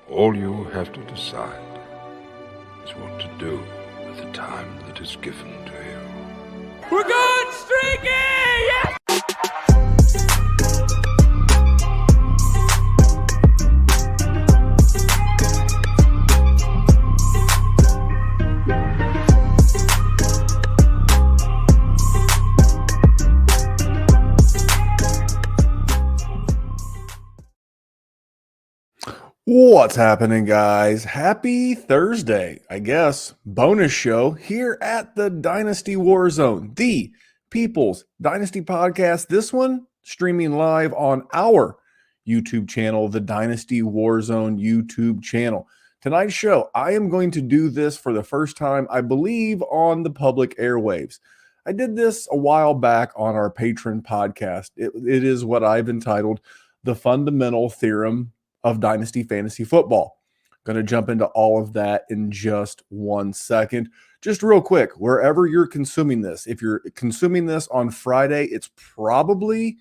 All you have to decide is what to do with the time that is given to you. We're going streaky! Yes! What's happening, guys? Happy Thursday, I guess. Bonus show here at the Dynasty WarZone, the People's Dynasty podcast. This one streaming live on our YouTube channel, the Dynasty WarZone YouTube channel. Tonight's show, I am going to do this for the first time, I believe, on the public airwaves. I did this a while back on our Patreon podcast. It is what I've entitled The Fundamental Theorem of Dynasty Fantasy Football. Going to jump into all of that in just 1 second. Just real quick, wherever you're consuming this, if you're consuming this on Friday, it's probably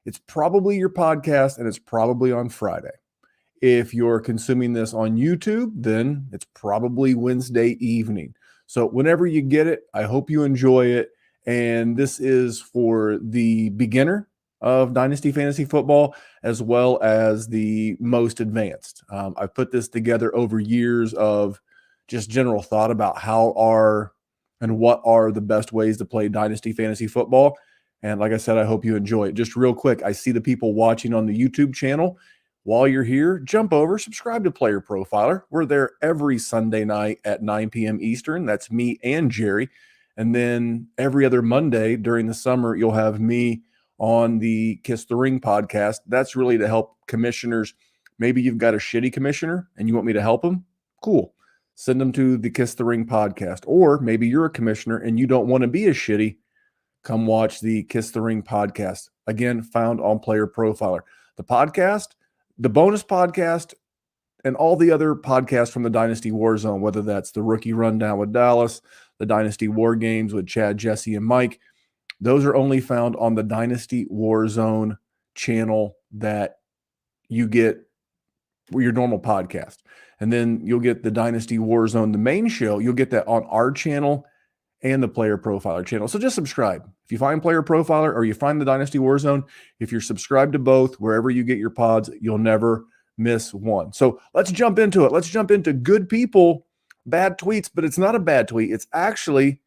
your podcast and it's probably on Friday. If you're consuming this on YouTube, then it's probably Wednesday evening. So whenever you get it, I hope you enjoy it. And this is for the beginner of Dynasty Fantasy Football, as well as the most advanced. I've put this together over years of just general thought about what are the best ways to play Dynasty Fantasy Football. And like I said, I hope you enjoy it. Just real quick, I see the people watching on the YouTube channel. While you're here, jump over, subscribe to Player Profiler. We're there every Sunday night at 9 p.m. Eastern. That's me and Jerry. And then every other Monday during the summer, you'll have me on the Kiss the Ring podcast. That's really to help commissioners. Maybe you've got a shitty commissioner and you want me to help them. Cool. Send them to the Kiss the Ring podcast. Or maybe you're a commissioner and you don't want to be as shitty. Come watch the Kiss the Ring podcast. Again, found on Player Profiler. The podcast, the bonus podcast, and all the other podcasts from the Dynasty WarZone, whether that's the Rookie Rundown with Dallas, the Dynasty War Games with Chad, Jesse, and Mike, those are only found on the Dynasty WarZone channel that you get your normal podcast. And then you'll get the Dynasty WarZone, the main show, you'll get that on our channel and the Player Profiler channel. So just subscribe. If you find Player Profiler or you find the Dynasty WarZone, if you're subscribed to both, wherever you get your pods, you'll never miss one. So let's jump into it. Let's jump into good people, bad tweets, but it's not a bad tweet. It's actually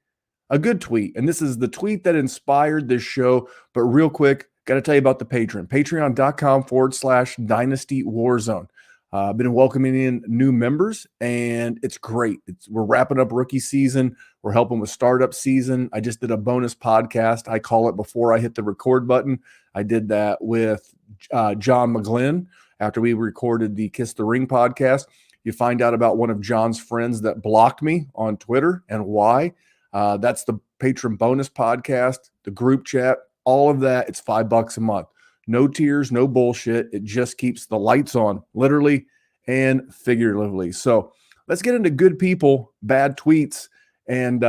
a good tweet. And this is the tweet that inspired this show. But real quick, got to tell you about the Patreon. Patreon.com/Dynasty WarZone. I've been welcoming in new members, and it's great. We're wrapping up rookie season. We're helping with startup season. I just did a bonus podcast. I call it before I hit the record button. I did that with John McGlynn after we recorded the Kiss the Ring podcast. You find out about one of John's friends that blocked me on Twitter and why. That's the patron bonus podcast, the group chat, all of that. It's $5 a month. No tiers, no bullshit. It just keeps the lights on, literally and figuratively. So let's get into good people, bad tweets. And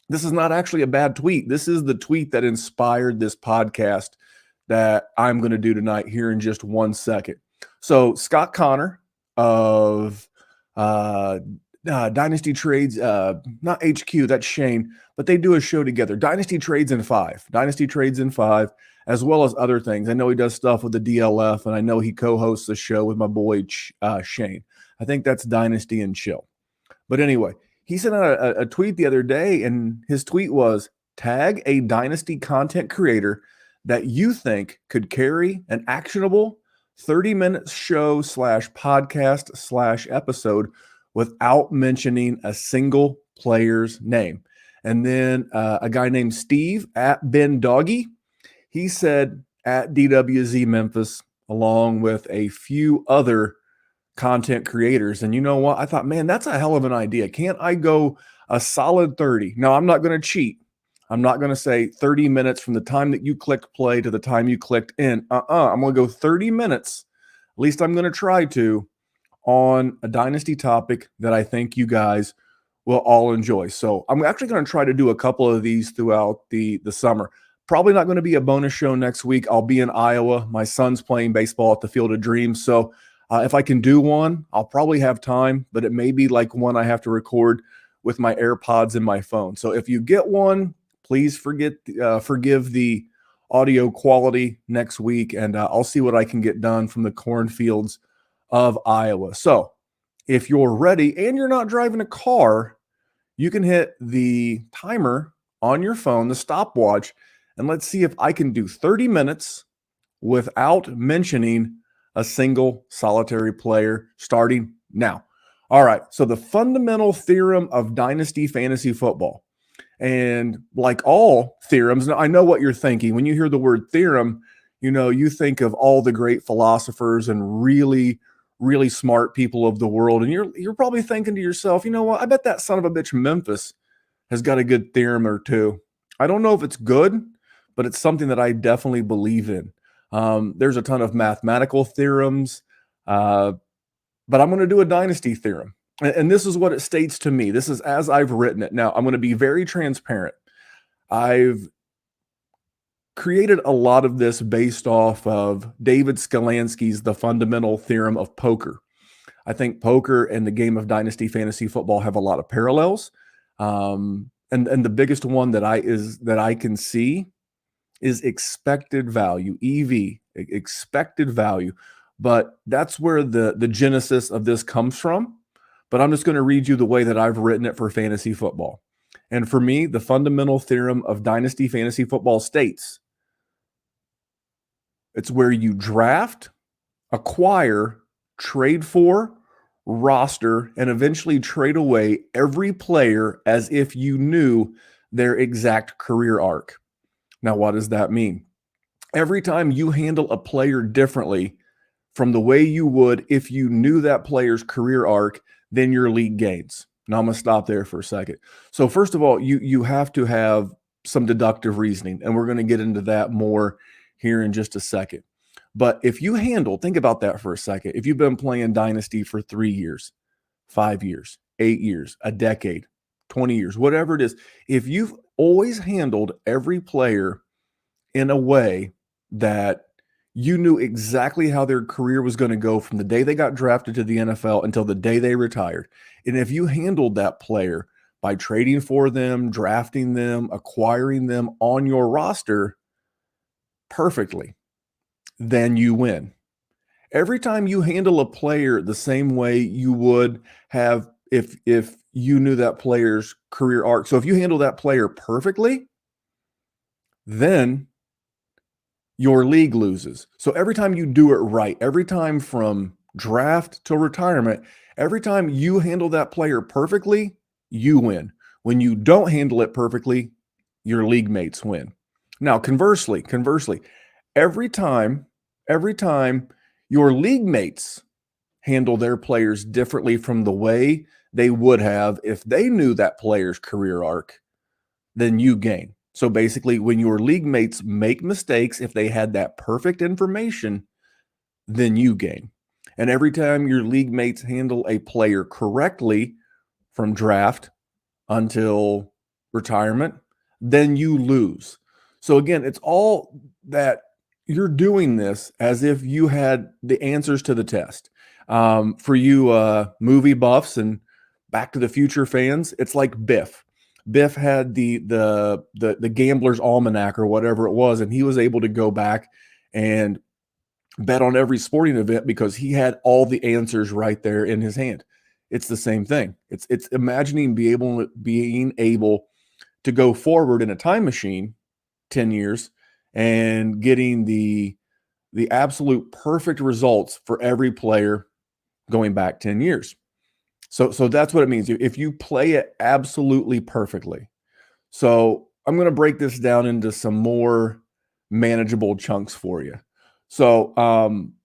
this is not actually a bad tweet. This is the tweet that inspired this podcast that I'm going to do tonight here in just 1 second. So Scott Connor of Dynasty Trades, not HQ, that's Shane, but they do a show together. Dynasty Trades in 5, as well as other things. I know he does stuff with the DLF, and I know he co-hosts a show with my boy Shane. I think that's Dynasty and Chill. But anyway, he sent out a tweet the other day, and his tweet was, tag a Dynasty content creator that you think could carry an actionable 30-minute show /podcast /episode without mentioning a single player's name. And then a guy named Steve at Ben Doggy, he said at DWZ Memphis, along with a few other content creators. And you know what? I thought, man, that's a hell of an idea. Can't I go a solid 30? No, I'm not going to cheat. I'm not going to say 30 minutes from the time that you clicked play to the time you clicked in. I'm going to go 30 minutes. At least I'm going to try to, on a Dynasty topic that I think you guys will all enjoy. So I'm actually going to try to do a couple of these throughout the summer. Probably not going to be a bonus show next week. I'll be in Iowa. My son's playing baseball at the Field of Dreams. So If I can do one, I'll probably have time, but it may be like one I have to record with my AirPods in my phone. So if you get one, please forgive the audio quality next week, and I'll see what I can get done from the cornfields of Iowa. So if you're ready and you're not driving a car, you can hit the timer on your phone, the stopwatch, and let's see if I can do 30 minutes without mentioning a single solitary player starting now. All right, so the fundamental theorem of Dynasty fantasy football. And like all theorems, now I know what you're thinking. When you hear the word theorem, you think of all the great philosophers and really, really smart people of the world. And you're probably thinking to yourself, you know what? I bet that son of a bitch Memphis has got a good theorem or two. I don't know if it's good, but it's something that I definitely believe in. There's a ton of mathematical theorems, but I'm going to do a dynasty theorem. And this is what it states to me. This is as I've written it. Now, I'm going to be very transparent. I've created a lot of this based off of David Skalansky's The Fundamental Theorem of Poker. I think poker and the game of dynasty fantasy football have a lot of parallels. And the biggest one that I can see is expected value, EV, expected value. But that's where the genesis of this comes from. But I'm just going to read you the way that I've written it for fantasy football. And for me, the fundamental theorem of dynasty fantasy football states it's where you draft, acquire, trade for, roster, and eventually trade away every player as if you knew their exact career arc. Now, what does that mean? Every time you handle a player differently from the way you would if you knew that player's career arc, then your league gains. Now, I'm going to stop there for a second. So first of all, you have to have some deductive reasoning, and we're going to get into that more here in just a second. But if you think about that for a second. If you've been playing Dynasty for 3 years, 5 years, 8 years, a decade, 20 years, whatever it is, if you've always handled every player in a way that you knew exactly how their career was going to go from the day they got drafted to the NFL until the day they retired, and if you handled that player by trading for them, drafting them, acquiring them on your roster perfectly, then you win. Every time you handle a player the same way you would have if you knew that player's career arc. So if you handle that player perfectly, then your league loses. So every time you do it right, every time from draft to retirement, every time you handle that player perfectly, you win. When you don't handle it perfectly, your league mates win. Now, conversely, every time your league mates handle their players differently from the way they would have if they knew that player's career arc, then you gain. So basically, when your league mates make mistakes, if they had that perfect information, then you gain. And every time your league mates handle a player correctly from draft until retirement, then you lose. So again, it's all that you're doing this as if you had the answers to the test. For you movie buffs and Back to the Future fans, it's like Biff. Biff had the Gambler's Almanac or whatever it was, and he was able to go back and bet on every sporting event because he had all the answers right there in his hand. It's the same thing. It's imagining being able to go forward in a time machine 10 years and getting the absolute perfect results for every player going back 10 years. So that's what it means. If you play it absolutely perfectly. So I'm going to break this down into some more manageable chunks for you. So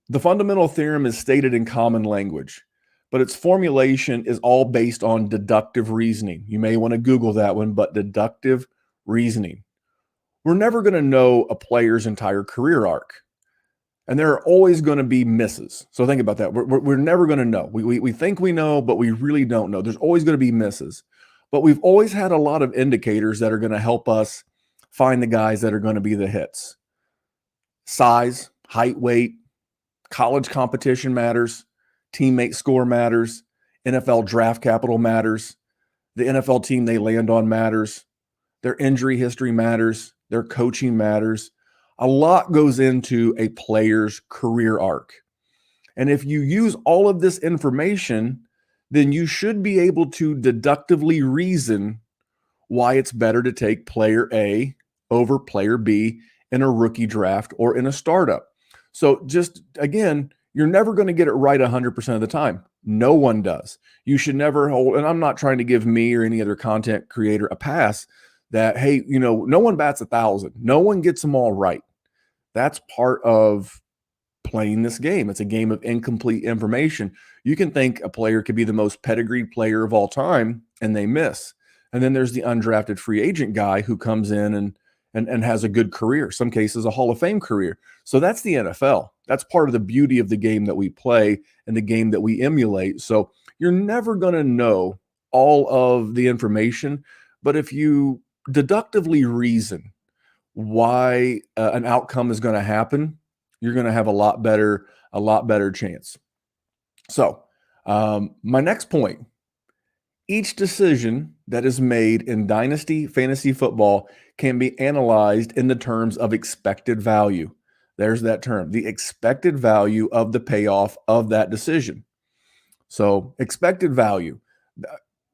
the fundamental theorem is stated in common language, but its formulation is all based on deductive reasoning. You may want to Google that one, but deductive reasoning. We're never going to know a player's entire career arc. And there are always going to be misses. So think about that. We're never going to know. We think we know, but we really don't know. There's always going to be misses. But we've always had a lot of indicators that are going to help us find the guys that are going to be the hits. Size, height, weight, college competition matters. teammate score matters, NFL draft capital matters, the NFL team they land on matters, their injury history matters, their coaching matters. A lot goes into a player's career arc. And if you use all of this information, then you should be able to deductively reason why it's better to take player A over player B in a rookie draft or in a startup. So just, again, you're never going to get it right 100% of the time. No one does. You should never hold, and I'm not trying to give me or any other content creator a pass that, hey, no one bats 1,000. No one gets them all right. That's part of playing this game. It's a game of incomplete information. You can think a player could be the most pedigreed player of all time and they miss. And then there's the undrafted free agent guy who comes in and has a good career, some cases a Hall of Fame career. So that's the NFL. That's part of the beauty of the game that we play and the game that we emulate. So you're never going to know all of the information, but if you deductively reason why an outcome is going to happen, you're going to have a lot better chance. So my next point, each decision that is made in Dynasty fantasy football can be analyzed in the terms of expected value. There's that term, the expected value of the payoff of that decision. So expected value.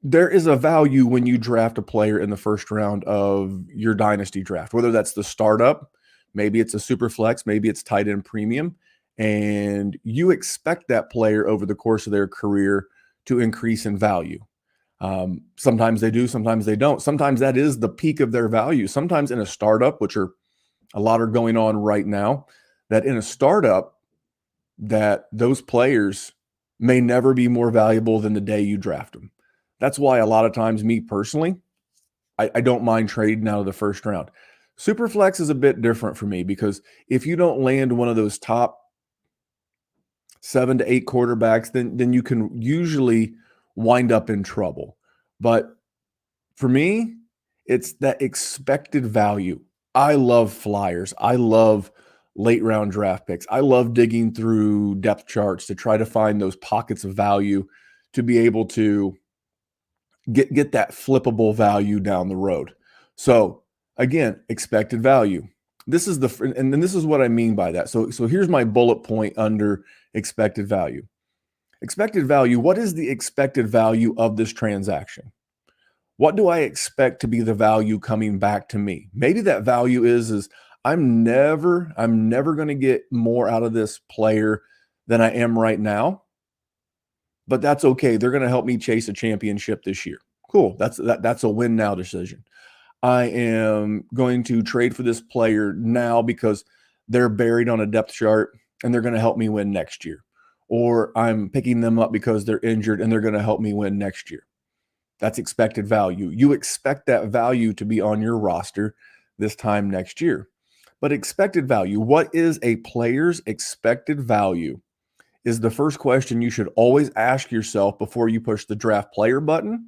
There is a value when you draft a player in the first round of your Dynasty draft, whether that's the startup, maybe it's a super flex, maybe it's tight end premium, and you expect that player over the course of their career to increase in value. Sometimes they do, sometimes they don't. Sometimes that is the peak of their value. Sometimes in a startup, which are a lot are going on right now, that in a startup, that those players may never be more valuable than the day you draft them. That's why a lot of times, me personally, I don't mind trading out of the first round. Superflex is a bit different for me because if you don't land one of those top 7 to 8 quarterbacks, then you can usually wind up in trouble. But for me, it's that expected value. I love flyers. I love late round draft picks. I love digging through depth charts to try to find those pockets of value to be able to get that flippable value down the road. So again, expected value. This is and this is what I mean by that. So here's my bullet point under expected value. Expected value, what is the expected value of this transaction? What do I expect to be the value coming back to me? Maybe that value is I'm never going to get more out of this player than I am right now. But that's okay. They're going to help me chase a championship this year. Cool. That's a win now decision. I am going to trade for this player now because they're buried on a depth chart and they're going to help me win next year. Or I'm picking them up because they're injured and they're going to help me win next year. That's expected value. You expect that value to be on your roster this time next year. But expected value, what is a player's expected value, is the first question you should always ask yourself before you push the draft player button,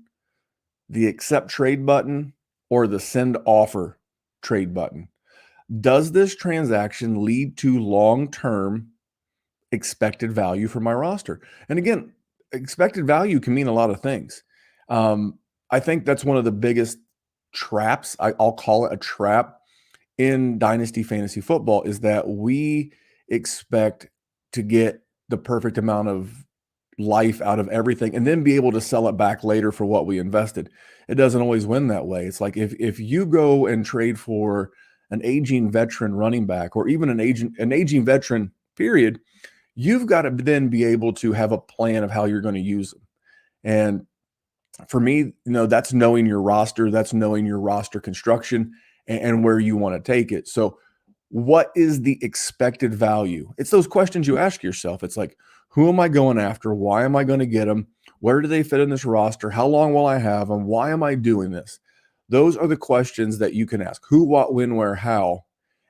the accept trade button, or the send offer trade button. Does this transaction lead to long-term expected value for my roster? And again, expected value can mean a lot of things. I think that's one of the biggest traps, I'll call it a trap, in Dynasty Fantasy Football, is that we expect to get the perfect amount of life out of everything and then be able to sell it back later for what we invested. It doesn't always win that way. It's like if you go and trade for an aging veteran running back or even an aging veteran period, you've got to then be able to have a plan of how you're going to use them. And for me, that's knowing your roster, that's knowing your roster construction and where you want to take it. So what is the expected value? It's those questions you ask yourself. It's like, who am I going after? Why am I going to get them? Where do they fit in this roster? How long will I have them? Why am I doing this? Those are the questions that you can ask. Who, what, when, where, how.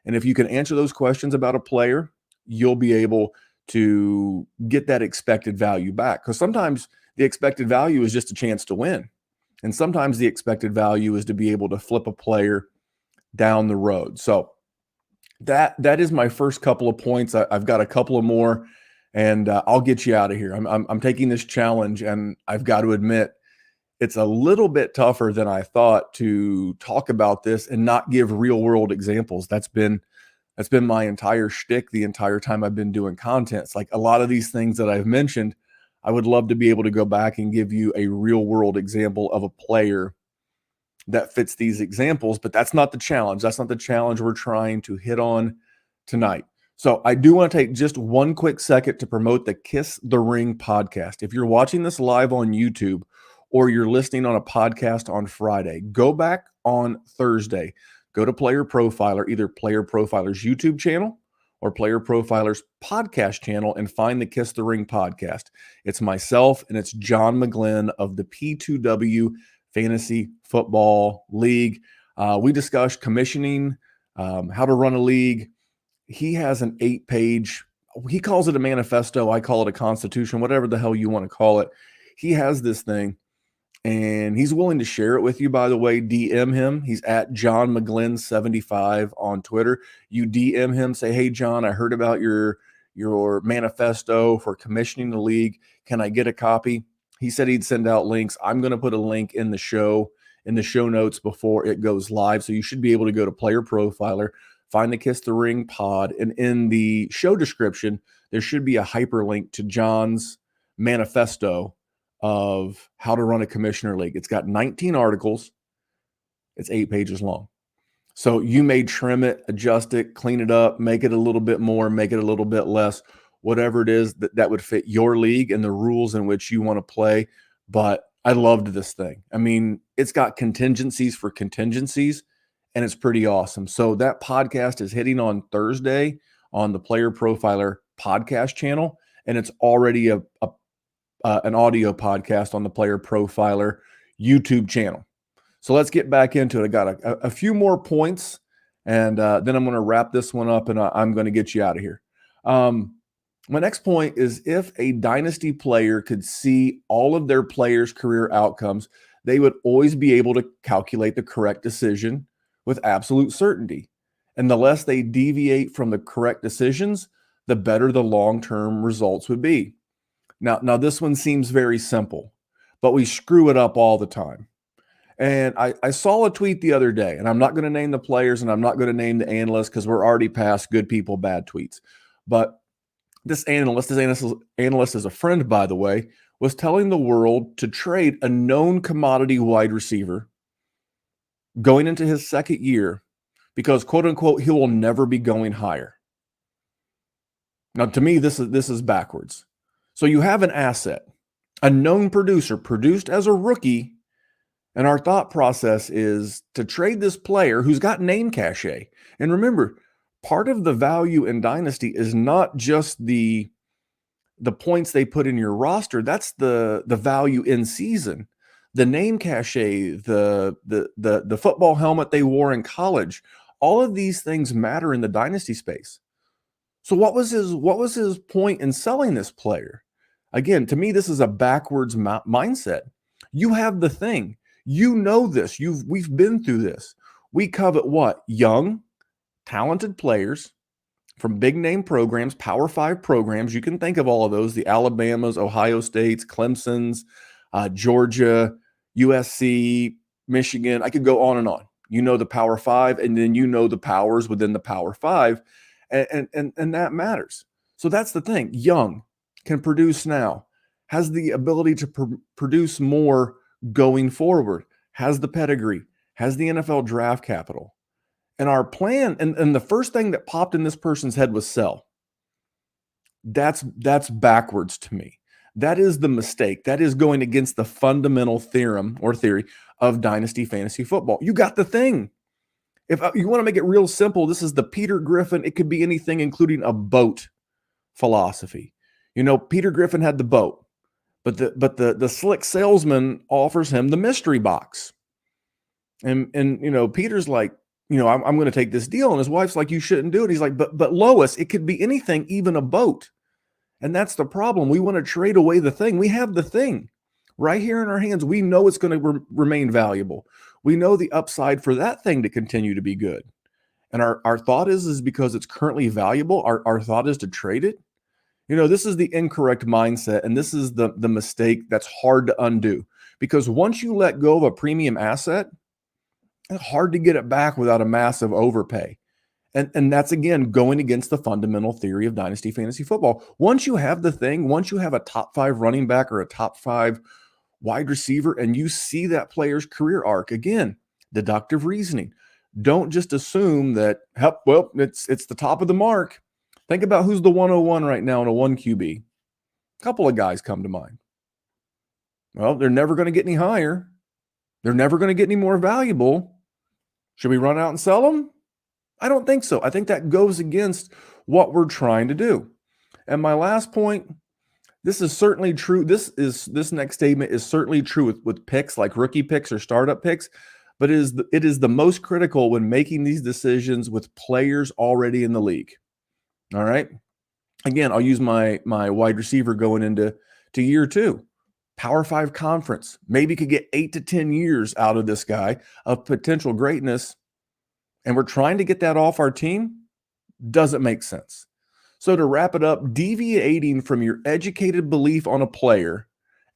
And if you can answer those questions about a player, you'll be able to get that expected value back. Because sometimes the expected value is just a chance to win. And sometimes the expected value is to be able to flip a player down the road. So that is my first couple of points. I've got a couple of more and I'll get you out of here. I'm taking this challenge, and I've got to admit, it's a little bit tougher than I thought to talk about this and not give real world examples. That's been my entire shtick the entire time I've been doing content. It's like a lot of these things that I've mentioned, I would love to be able to go back and give you a real world example of a player that fits these examples, but that's not the challenge. That's not the challenge we're trying to hit on tonight. So I do want to take just one quick second to promote the Kiss the Ring podcast. If you're watching this live on YouTube or you're listening on a podcast on Friday, go back on Thursday. Go to Player Profiler, either Player Profiler's YouTube channel or Player Profiler's podcast channel, and find the Kiss the Ring podcast. It's myself and it's John McGlynn of the P2W Fantasy Football League. We discuss commissioning, how to run a league. He has an 8-page, he calls it a manifesto. I call it a constitution, whatever the hell you want to call it. He has this thing, and he's willing to share it with you. By the way, DM him. He's at John McGlynn75 on Twitter. You DM him, say, hey, John, I heard about your manifesto for commissioning the league. Can I get a copy? He said he'd send out links. I'm going to put a link in the show notes before it goes live. So you should be able to go to Player Profiler, find the Kiss the Ring pod, and in the show description, there should be a hyperlink to John's manifesto of how to run a commissioner league. It's got 19 articles. It's 8 pages long. So you may trim it, adjust it, clean it up, make it a little bit more, make it a little bit less, whatever it is that would fit your league and the rules in which you want to play. But I loved this thing. I mean, it's got contingencies for contingencies, and it's pretty awesome. So that podcast is hitting on Thursday on the Player Profiler podcast channel, and it's already an audio podcast on the Player Profiler YouTube channel. So let's get back into it. I got a few more points, and then I'm going to wrap this one up, and I'm going to get you out of here. My next point is, if a dynasty player could see all of their players' career outcomes, they would always be able to calculate the correct decision with absolute certainty. And the less they deviate from the correct decisions, the better the long-term results would be. Now this one seems very simple, but we screw it up all the time. And I saw a tweet the other day, and I'm not going to name the players and I'm not going to name the analysts because we're already past good people, bad tweets. But this analyst is a friend, by the way, was telling the world to trade a known commodity wide receiver going into his second year because, quote unquote, he will never be going higher. Now, to me, this is backwards. So you have an asset, a known producer, produced as a rookie, and our thought process is to trade this player who's got name cachet. And remember, part of the value in Dynasty is not just the points they put in your roster. That's the value in season. The name cachet, the football helmet they wore in college, all of these things matter in the Dynasty space. So what was his point in selling this player? Again, to me, this is a backwards mindset. You have the thing. You know this. We've been through this. We covet what? Young, talented players from big name programs, Power 5 programs. You can think of all of those, the Alabamas, Ohio States, Clemson's, Georgia, USC, Michigan. I could go on and on. You know the Power 5, and then you know the powers within the Power 5, and that matters. So that's the thing. Young, can produce now, has the ability to produce more going forward, has the pedigree, has the NFL draft capital. And our plan, and the first thing that popped in this person's head was sell. That's backwards to me. That is the mistake. That is going against the fundamental theorem or theory of Dynasty Fantasy Football. You got the thing. If you want to make it real simple, this is the Peter Griffin, it could be anything, including a boat philosophy. You know, Peter Griffin had the boat, but the slick salesman offers him the mystery box. And you know, Peter's like, you know, I'm going to take this deal. And his wife's like, you shouldn't do it. He's like, but Lois, it could be anything, even a boat. And that's the problem. We want to trade away the thing. We have the thing right here in our hands. We know it's going to remain valuable. We know the upside for that thing to continue to be good. And our thought is because it's currently valuable, our thought is to trade it. This is the incorrect mindset, and this is the mistake that's hard to undo, because once you let go of a premium asset, it's hard to get it back without a massive overpay. And that's, again, going against the fundamental theory of dynasty fantasy football. Once you have the thing, once you have a top 5 running back or a top 5 wide receiver, and you see that player's career arc, again, deductive reasoning. Don't just assume that, well, it's the top of the mark. Think about who's the 101 right now in a 1 QB. A couple of guys come to mind. Well, they're never going to get any higher. They're never going to get any more valuable. Should we run out and sell them? I don't think so. I think that goes against what we're trying to do. And my last point, this is certainly true. This next statement is certainly true with picks, like rookie picks or startup picks, but it is the most critical when making these decisions with players already in the league. All right. Again, I'll use my wide receiver going into year 2. Power 5 conference. Maybe could get 8 to 10 years out of this guy of potential greatness. And we're trying to get that off our team. Doesn't make sense. So to wrap it up, deviating from your educated belief on a player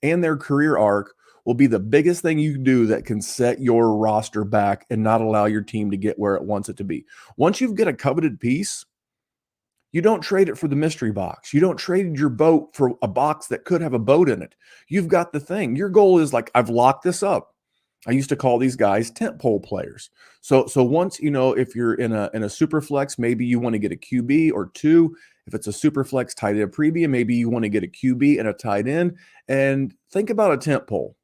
and their career arc will be the biggest thing you do that can set your roster back and not allow your team to get where it wants it to be. Once you've got a coveted piece, you don't trade it for the mystery box. You don't trade your boat for a box that could have a boat in it. You've got the thing. Your goal is like, I've locked this up. I used to call these guys tentpole players. So once, if you're in a super flex, maybe you want to get a QB or 2. If it's a super flex tight end premium, maybe you want to get a QB and a tight end. And think about a tentpole.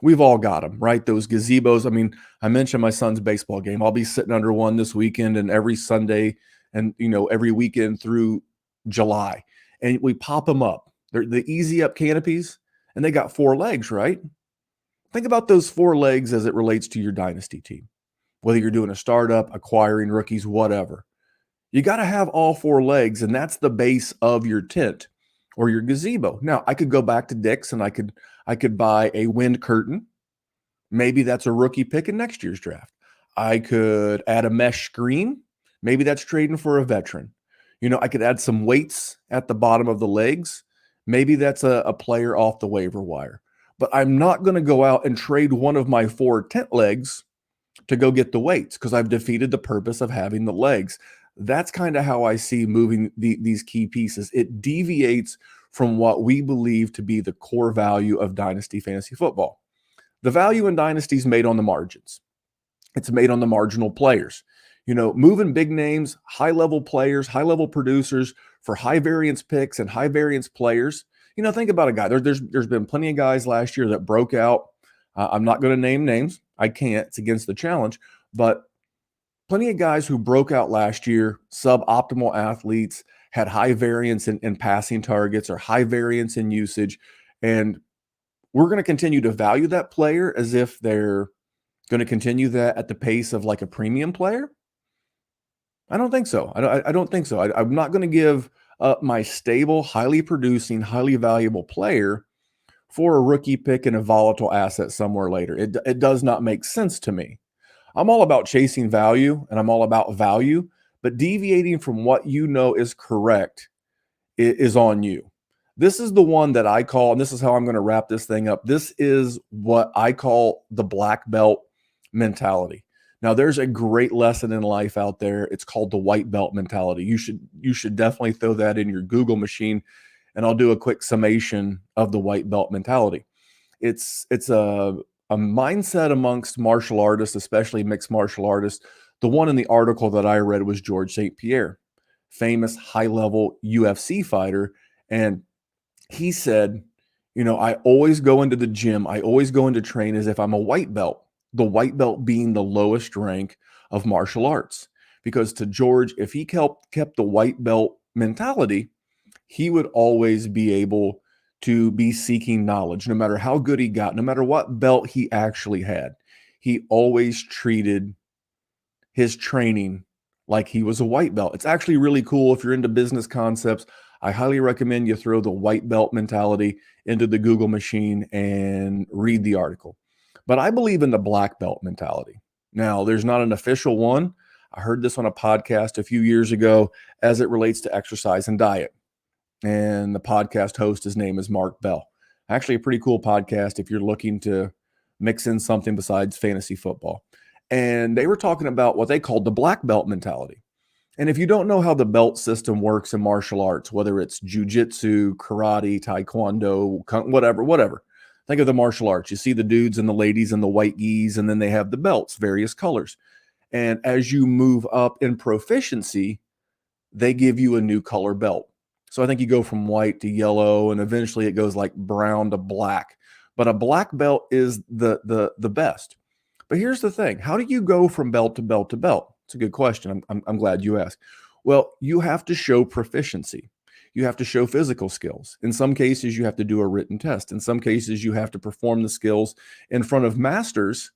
We've all got them, right? Those gazebos. I mean, I mentioned my son's baseball game. I'll be sitting under one this weekend and every Sunday and, every weekend through July. And we pop them up. They're the easy up canopies, and they got 4 legs, right? Think about those 4 legs as it relates to your dynasty team, whether you're doing a startup, acquiring rookies, whatever. You got to have all 4 legs, and that's the base of your tent or your gazebo. Now, I could go back to Dick's and I could buy a wind curtain. Maybe that's a rookie pick in next year's draft. I could add a mesh screen. Maybe that's trading for a veteran. I could add some weights at the bottom of the legs. Maybe that's a player off the waiver wire. But I'm not going to go out and trade one of my 4 tent legs to go get the weights, because I've defeated the purpose of having the legs. That's kind of how I see moving these key pieces. It deviates from what we believe to be the core value of dynasty fantasy football. The value in dynasty is made on the margins. It's made on the marginal players. Moving big names, high-level players, high-level producers for high variance picks and high variance players. Think about a guy. There's been plenty of guys last year that broke out. I'm not going to name names. I can't. It's against the challenge. But plenty of guys who broke out last year, suboptimal athletes, had high variance in passing targets or high variance in usage. And we're going to continue to value that player as if they're going to continue that at the pace of like a premium player. I don't think so. I don't think so. I'm not going to give my stable, highly producing, highly valuable player for a rookie pick and a volatile asset somewhere later. It does not make sense to me. I'm all about chasing value, and I'm all about value, but deviating from what is correct is on you. This is the one that I call, and this is how I'm going to wrap this thing up. This is what I call the black belt mentality. Now, there's a great lesson in life out there. It's called the white belt mentality. You should definitely throw that in your Google machine, and I'll do a quick summation of the white belt mentality. It's a mindset amongst martial artists, especially mixed martial artists. The one in the article that I read was George St. Pierre, famous high-level UFC fighter, and he said, I always go into the gym, I always go into train as if I'm a white belt. The white belt being the lowest rank of martial arts. Because to George, if he kept the white belt mentality, he would always be able to be seeking knowledge, no matter how good he got, no matter what belt he actually had. He always treated his training like he was a white belt. It's actually really cool if you're into business concepts. I highly recommend you throw the white belt mentality into the Google machine and read the article. But I believe in the black belt mentality. Now, there's not an official one. I heard this on a podcast a few years ago as it relates to exercise and diet. and the podcast host, his name is Mark Bell. Actually, a pretty cool podcast if you're looking to mix in something besides fantasy football. And they were talking about what they called the black belt mentality. And if you don't know how the belt system works in martial arts, whether it's jujitsu, karate, taekwondo, whatever, think of the martial arts. You see the dudes and the ladies and the white gis, and then they have the belts, various colors. And as you move up in proficiency, they give you a new color belt. So I think you go from white to yellow, and eventually it goes like brown to black. But a black belt is the best. But here's the thing. How do you go from belt to belt to belt? It's a good question. I'm glad you asked. Well, you have to show proficiency. You have to show physical skills. In some cases, you have to do a written test. In some cases, you have to perform the skills in front of masters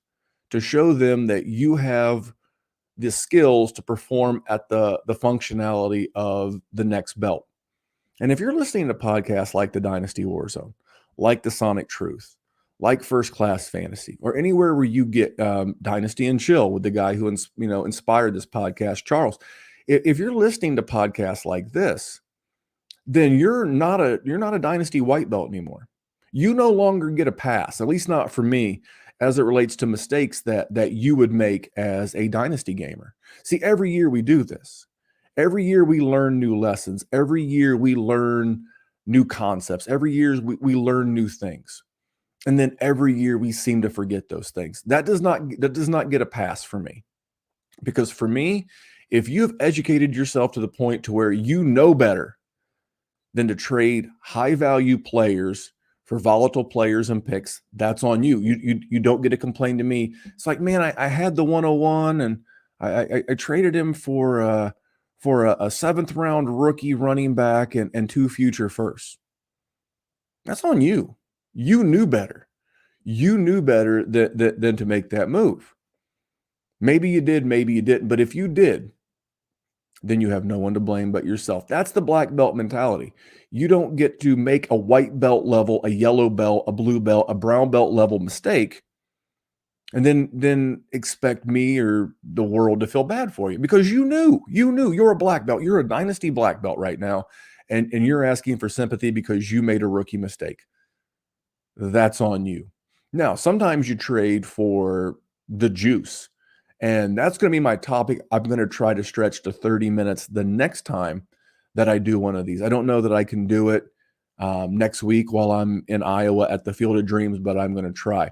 to show them that you have the skills to perform at the functionality of the next belt. And if you're listening to podcasts like the Dynasty WarZone, like the Sonic Truth, like First Class Fantasy, or anywhere where you get Dynasty and Chill with the guy who inspired this podcast, Charles. If you're listening to podcasts like this, then you're not a Dynasty white belt anymore. You no longer get a pass, at least not for me, as it relates to mistakes that you would make as a Dynasty gamer. See, every year we do this. Every year we learn new lessons. Every year we learn new concepts. Every year we learn new things. And then every year we seem to forget those things. That does not get a pass for me. Because for me, if you've educated yourself to the point to where you know better than to trade high value players for volatile players and picks, that's on you. You don't get to complain to me. It's like, man, I had the 101 and I traded him for a seventh round rookie running back and 2 future firsts. That's on you. You knew better. You knew better than to make that move. Maybe you did, maybe you didn't. But if you did, then you have no one to blame but yourself. That's the black belt mentality. You don't get to make a white belt level, a yellow belt, a blue belt, a brown belt level mistake, and then expect me or the world to feel bad for you because you knew you're a black belt. You're a Dynasty black belt right now, and you're asking for sympathy because you made a rookie mistake. That's on you. Now, sometimes you trade for the juice, and that's going to be my topic. I'm going to try to stretch to 30 minutes the next time that I do one of these. I don't know that I can do it next week while I'm in Iowa at the Field of Dreams, but I'm going to try.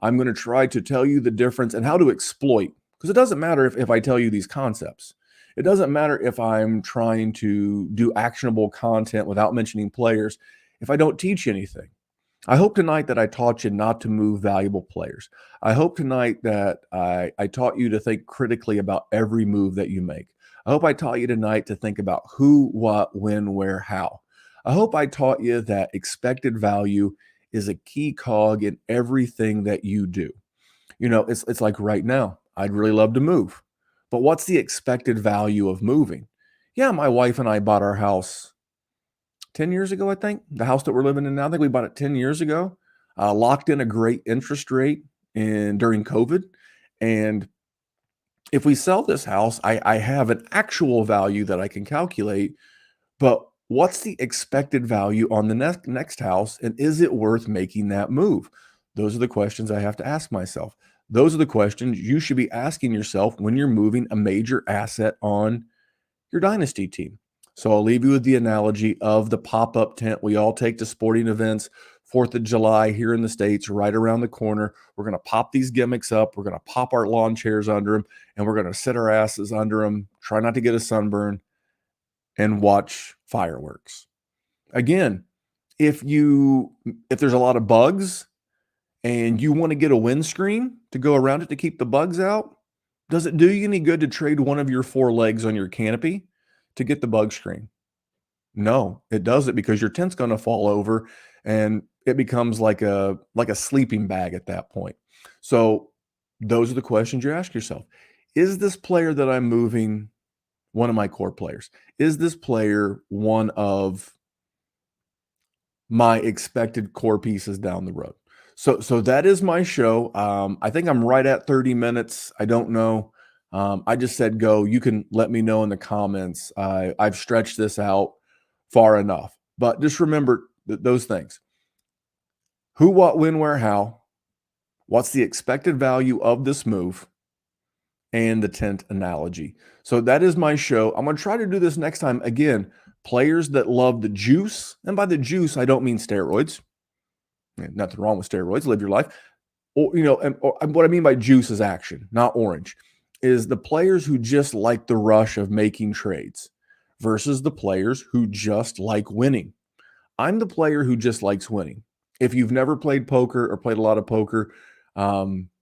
I'm going to try to tell you the difference and how to exploit, because it doesn't matter if I tell you these concepts. It doesn't matter if I'm trying to do actionable content without mentioning players if I don't teach you anything. I hope tonight that I taught you not to move valuable players. I hope tonight that I taught you to think critically about every move that you make. I hope I taught you tonight to think about who, what, when, where, how. I hope I taught you that expected value is a key cog in everything that you do. You know, it's like right now, I'd really love to move, but what's the expected value of moving? Yeah, my wife and I bought our house 10 years ago, I think. The house that we're living in now, I think we bought it 10 years ago. Locked in a great interest rate during COVID. And if we sell this house, I have an actual value that I can calculate, but what's the expected value on the next house, and is it worth making that move? Those are the questions I have to ask myself. Those are the questions you should be asking yourself when you're moving a major asset on your Dynasty team. So I'll leave you with the analogy of the pop-up tent we all take to sporting events. 4th of July here in the States, right around the corner. We're going to pop these gimmicks up. We're going to pop our lawn chairs under them, and we're going to sit our asses under them, try not to get a sunburn, and watch fireworks. Again, if there's a lot of bugs and you want to get a windscreen to go around it to keep the bugs out, does it do you any good to trade one of your 4 legs on your canopy to get the bug screen? No, it doesn't, because your tent's going to fall over and it becomes like a sleeping bag at that point. So those are the questions you ask yourself. Is this player that I'm moving one of my core players? Is this player one of my expected core pieces down the road? So that is my show. I think I'm right at 30 minutes. I don't know. I just said go. You can let me know in the comments. I've stretched this out far enough. But just remember those things. Who, what, when, where, how. What's the expected value of this move? And the tent analogy. So that is my show. I'm going to try to do this next time. Again, players that love the juice. And by the juice, I don't mean steroids. Nothing wrong with steroids. Live your life. Or, and what I mean by juice is action, not orange. Is the players who just like the rush of making trades versus the players who just like winning. I'm the player who just likes winning. If you've never played poker or played a lot of poker,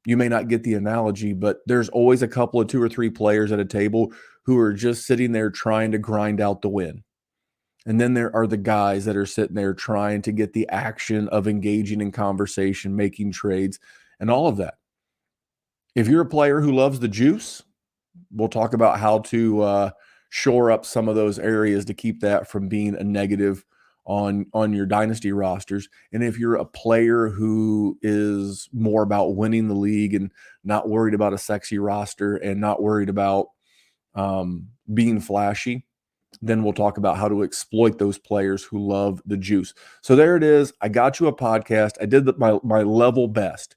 you may not get the analogy, but there's always a couple of 2 or 3 players at a table who are just sitting there trying to grind out the win. And then there are the guys that are sitting there trying to get the action of engaging in conversation, making trades, and all of that. If you're a player who loves the juice, we'll talk about how to shore up some of those areas to keep that from being a negative on your dynasty rosters. And if you're a player who is more about winning the league and not worried about a sexy roster and not worried about being flashy, then we'll talk about how to exploit those players who love the juice. So there it is. I got you a podcast. I did my level best.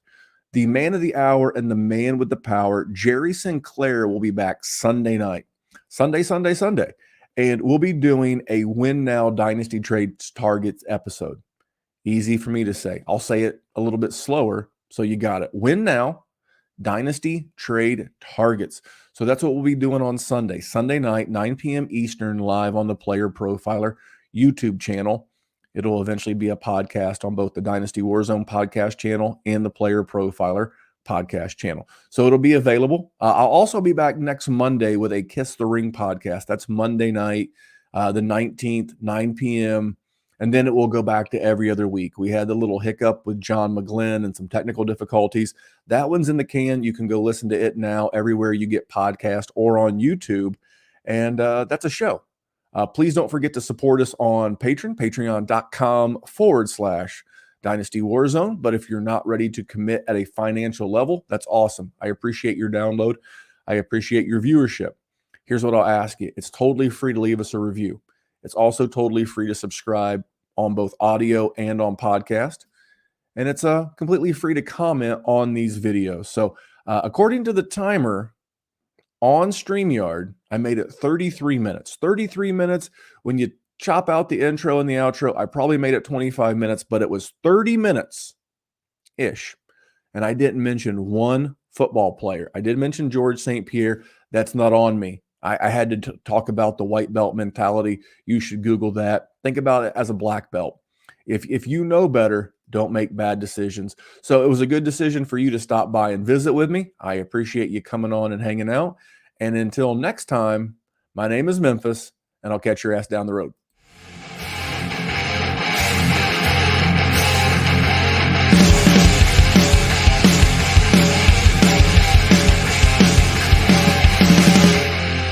The man of the hour and the man with the power, Jerry Sinclair, will be back Sunday night. Sunday. And we'll be doing a Win Now Dynasty Trades Targets episode. Easy for me to say. I'll say it a little bit slower, so you got it. Win Now Dynasty Trade Targets. So that's what we'll be doing on Sunday. Sunday night, 9 p.m. Eastern, live on the Player Profiler YouTube channel. It'll eventually be a podcast on both the Dynasty WarZone podcast channel and the Player Profiler podcast channel. So it'll be available. I'll also be back next Monday with a Kiss the Ring podcast. That's Monday night, the 19th, 9 p.m. And then it will go back to every other week. We had the little hiccup with John McGlynn and some technical difficulties. That one's in the can. You can go listen to it now everywhere you get podcast or on YouTube. And that's a show. Please don't forget to support us on Patreon, patreon.com/Dynasty WarZone. But if you're not ready to commit at a financial level, that's awesome. I appreciate your download. I appreciate your viewership. Here's what I'll ask you. It's totally free to leave us a review. It's also totally free to subscribe on both audio and on podcast. And it's completely free to comment on these videos. So according to the timer on StreamYard, I made it 33 minutes. 33 minutes. When you chop out the intro and the outro, I probably made it 25 minutes, but it was 30 minutes-ish. And I didn't mention one football player. I did mention George St. Pierre. That's not on me. I had to talk about the white belt mentality. You should Google that. Think about it as a black belt. If you know better, don't make bad decisions. So it was a good decision for you to stop by and visit with me. I appreciate you coming on and hanging out. And until next time, my name is Memphis, and I'll catch your ass down the road.